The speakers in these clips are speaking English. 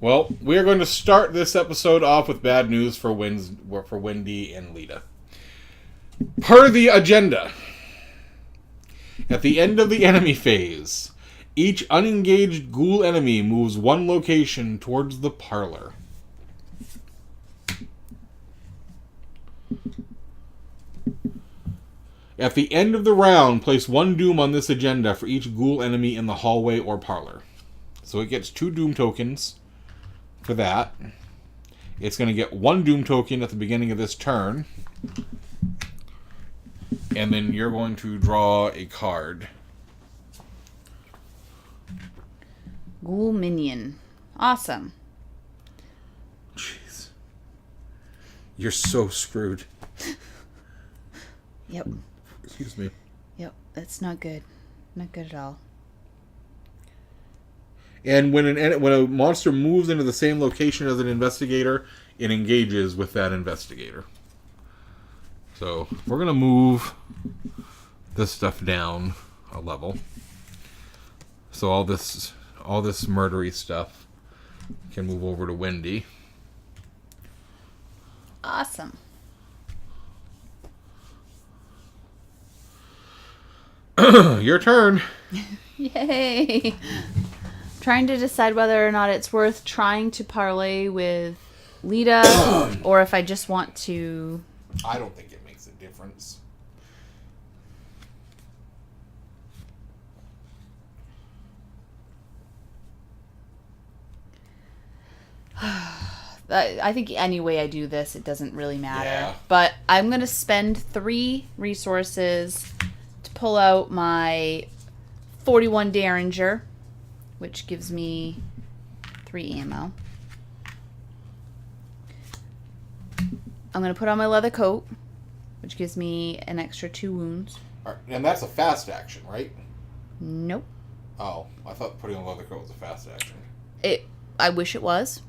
Well, we are going to start this episode off with bad news for Wendy and Lita. Per the agenda, at the end of the enemy phase, each unengaged ghoul enemy moves one location towards the parlor. At the end of the round, place one doom on this agenda for each ghoul enemy in the hallway or parlor. So it gets 2 doom tokens for that. It's going to get 1 doom token at the beginning of this turn. And then you're going to draw a card. Ghoul minion. Awesome. Jeez. You're so screwed. Yep. Excuse me. Yep, that's not good. Not good at all. And when a monster moves into the same location as an investigator, it engages with that investigator. So we're going to move this stuff down a level. So all this murdery stuff can move over to Wendy. Awesome. Your turn. Yay. Trying to decide whether or not it's worth trying to parlay with Lita or if I just want to... I don't think it makes a difference. I think any way I do this, it doesn't really matter. Yeah. But I'm going to spend 3 resources to pull out my 41 Derringer, which gives me 3 ammo. I'm going to put on my leather coat, which gives me an extra 2 wounds. Right, and that's a fast action, right? Nope. Oh, I thought putting on a leather coat was a fast action. I wish it was.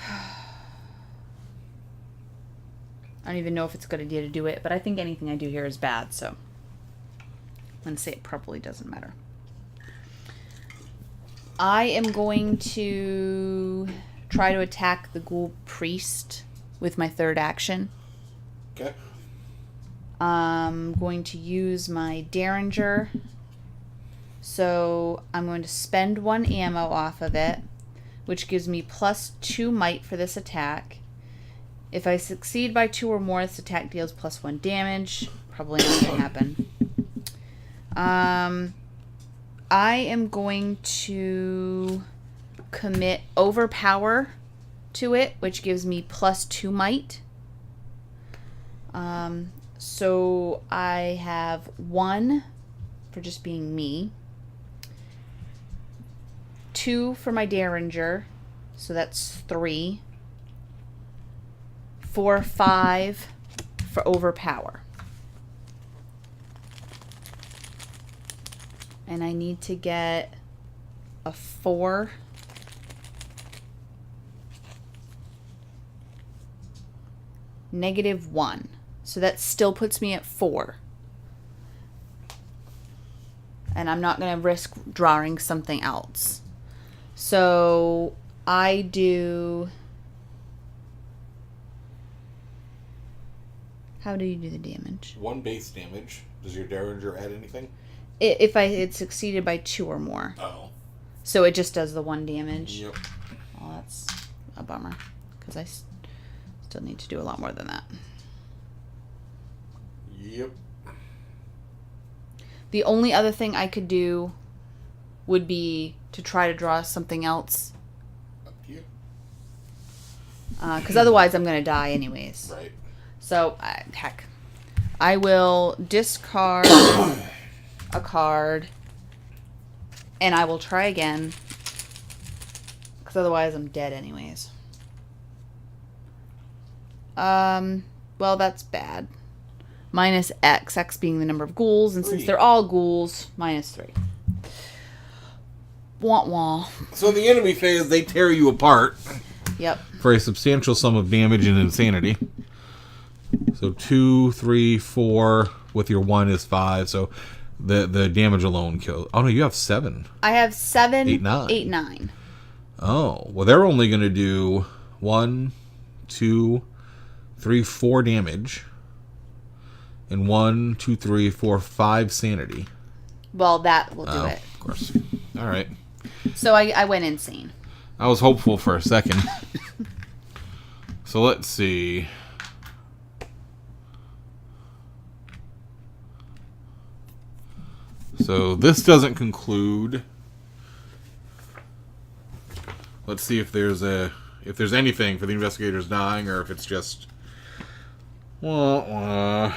I don't even know if it's a good idea to do it, but I think anything I do here is bad, so I'm going to say it probably doesn't matter. I am going to try to attack the ghoul priest with my 3rd action. Okay. I'm going to use my Derringer. So I'm going to spend 1 ammo off of it, which gives me plus 2 might for this attack. If I succeed by 2 or more, this attack deals plus 1 damage. Probably not going to happen. I am going to commit Overpower to it, which gives me plus 2 might. So I have 1 for just being me. 2 for my Derringer, so that's 3. 4, 5 for Overpower. And I need to get a 4. -1. So that still puts me at 4. And I'm not going to risk drawing something else. So I do... How do you do the damage? 1 base damage. Does your Derringer add anything? If I had succeeded by 2 or more. Oh. So it just does the 1 damage? Yep. Oh, that's a bummer. Because I still need to do a lot more than that. Yep. The only other thing I could do would be to try to draw something else. Up to you. Because otherwise I'm going to die anyways. Right. So, heck. I will discard a card. And I will try again. Because otherwise I'm dead anyways. Well, that's bad. Minus X. X being the number of ghouls. And 3. since they're all ghouls, minus 3. Wah wah. So in the enemy phase, they tear you apart. Yep. For a substantial sum of damage and insanity. So 2, 3, 4 with your 1 is 5. So The damage alone kills. Oh no, you have 7. I have 7, 8, 9. 8, 9. Oh, well, they're only going to do 1, 2, 3, 4 damage, and 1, 2, 3, 4, 5 sanity. Well, that will do it. Of course. All right. So I went insane. I was hopeful for a second. So let's see. So this doesn't conclude. Let's see if there's anything for the investigators dying, or if it's just wah, wah.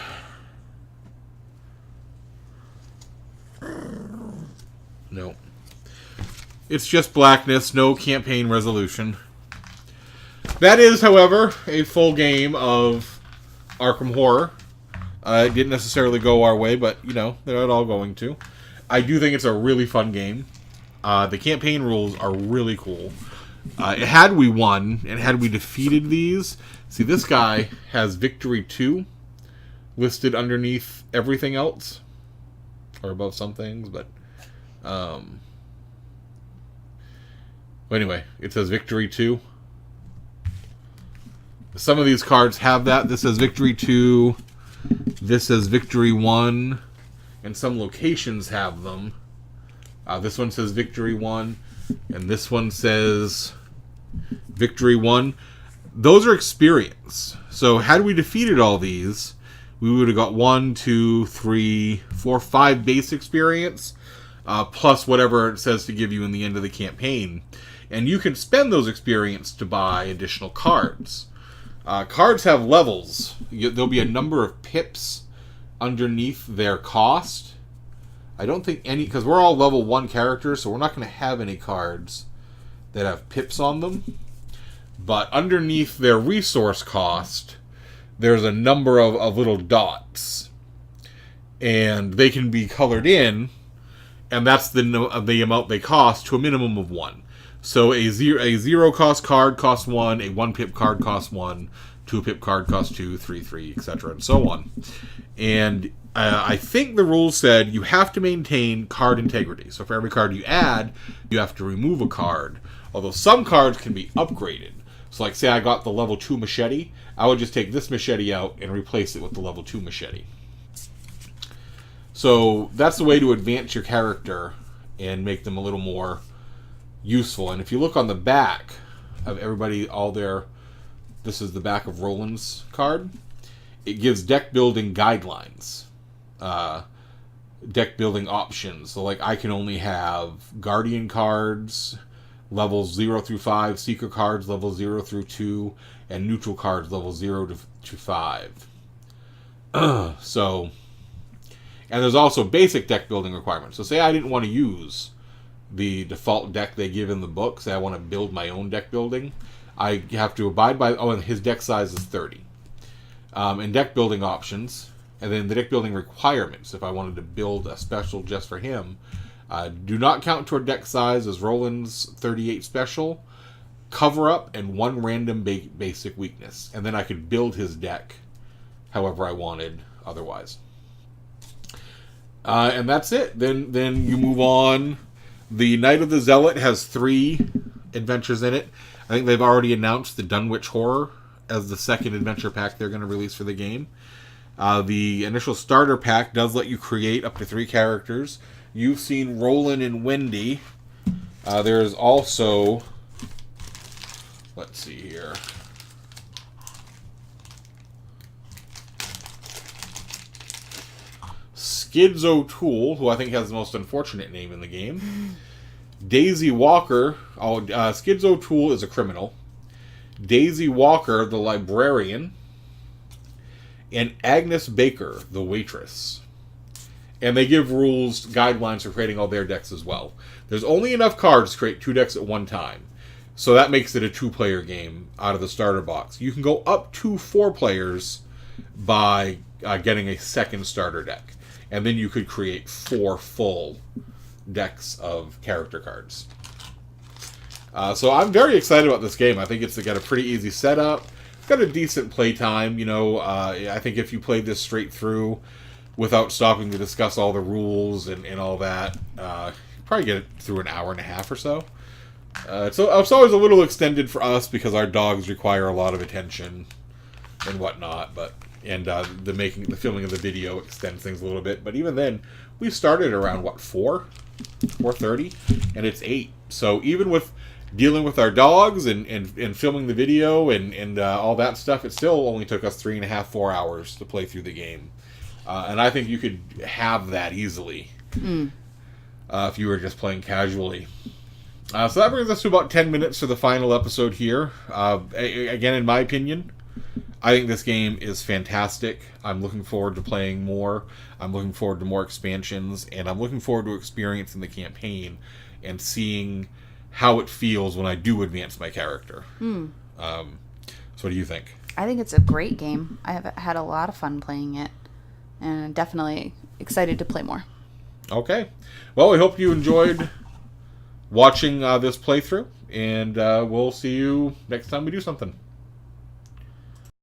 No. It's just blackness, no campaign resolution. That is, however, a full game of Arkham Horror. It didn't necessarily go our way, but, you know, they're not all going to. I do think it's a really fun game. The campaign rules are really cool. Had we won, and had we defeated these... See, this guy has Victory 2 listed underneath everything else. Or above some things, but... Anyway, it says Victory 2. Some of these cards have that. This says Victory 2. This says Victory 1. And some locations have them. This one says Victory 1. And this one says Victory 1. Those are experience. So had we defeated all these, we would have got 1, 2, 3, 4, 5 base experience. Plus whatever it says to give you in the end of the campaign. And you can spend those experience to buy additional cards. Cards have levels. There'll be a number of pips underneath their cost. I don't think any... Because we're all level 1 characters, so we're not going to have any cards that have pips on them. But underneath their resource cost, there's a number of little dots. And they can be colored in, and that's the amount they cost to a minimum of 1. So a zero cost card costs 1, a 1 pip card costs 1, 2 pip card costs 2, 3, etc., and so on. And I think the rules said you have to maintain card integrity. So for every card you add, you have to remove a card. Although some cards can be upgraded. So like say I got the level 2 machete, I would just take this machete out and replace it with the level 2 machete. So that's the way to advance your character and make them a little more useful. And if you look on the back of everybody, this is the back of Roland's card. It gives deck building guidelines, deck building options. So like I can only have Guardian cards, levels 0 through 5, Seeker cards, levels 0 through 2, and neutral cards, levels 0 to 5. So, and there's also basic deck building requirements. So say I didn't want to use the default deck they give in the book. Say I want to build my own deck building. I have to abide by... Oh, and his deck size is 30. And deck building options. And then the deck building requirements. If I wanted to build a special just for him. Do not count toward deck size as Roland's 38 special. Cover up and 1 random basic weakness. And then I could build his deck however I wanted otherwise. And that's it. Then you move on. The Night of the Zealot has 3 adventures in it. I think they've already announced the Dunwich Horror as the second adventure pack they're going to release for the game. The initial starter pack does let you create up to 3 characters. You've seen Roland and Wendy. There's also... Let's see here. Skids O'Toole, who I think has the most unfortunate name in the game. Daisy Walker. Skids O'Toole is a criminal. Daisy Walker, the librarian. And Agnes Baker, the waitress. And they give rules, guidelines for creating all their decks as well. There's only enough cards to create 2 decks at one time. So that makes it a 2-player game out of the starter box. You can go up to 4 players by getting a second starter deck. And then you could create 4 full decks of character cards. So I'm very excited about this game. I think it's got a pretty easy setup. It's got a decent play time. You know, I think if you played this straight through without stopping to discuss all the rules and all that. Probably get it through an hour and a half or so. It's always a little extended for us because our dogs require a lot of attention and whatnot. The filming of the video extends things a little bit. But even then, we started around 4:30, and it's 8. So even with dealing with our dogs and filming the video and all that stuff, it still only took us 3.5, 4 hours to play through the game. And I think you could have that easily if you were just playing casually. So that brings us to about 10 minutes for the final episode here. Again, in my opinion, I think this game is fantastic. I'm looking forward to playing more. I'm looking forward to more expansions, and I'm looking forward to experiencing the campaign and seeing how it feels when I do advance my character. So what do you think? I think it's a great game. I have had a lot of fun playing it, and I'm definitely excited to play more. Okay. Well, we hope you enjoyed watching this playthrough, and we'll see you next time we do something.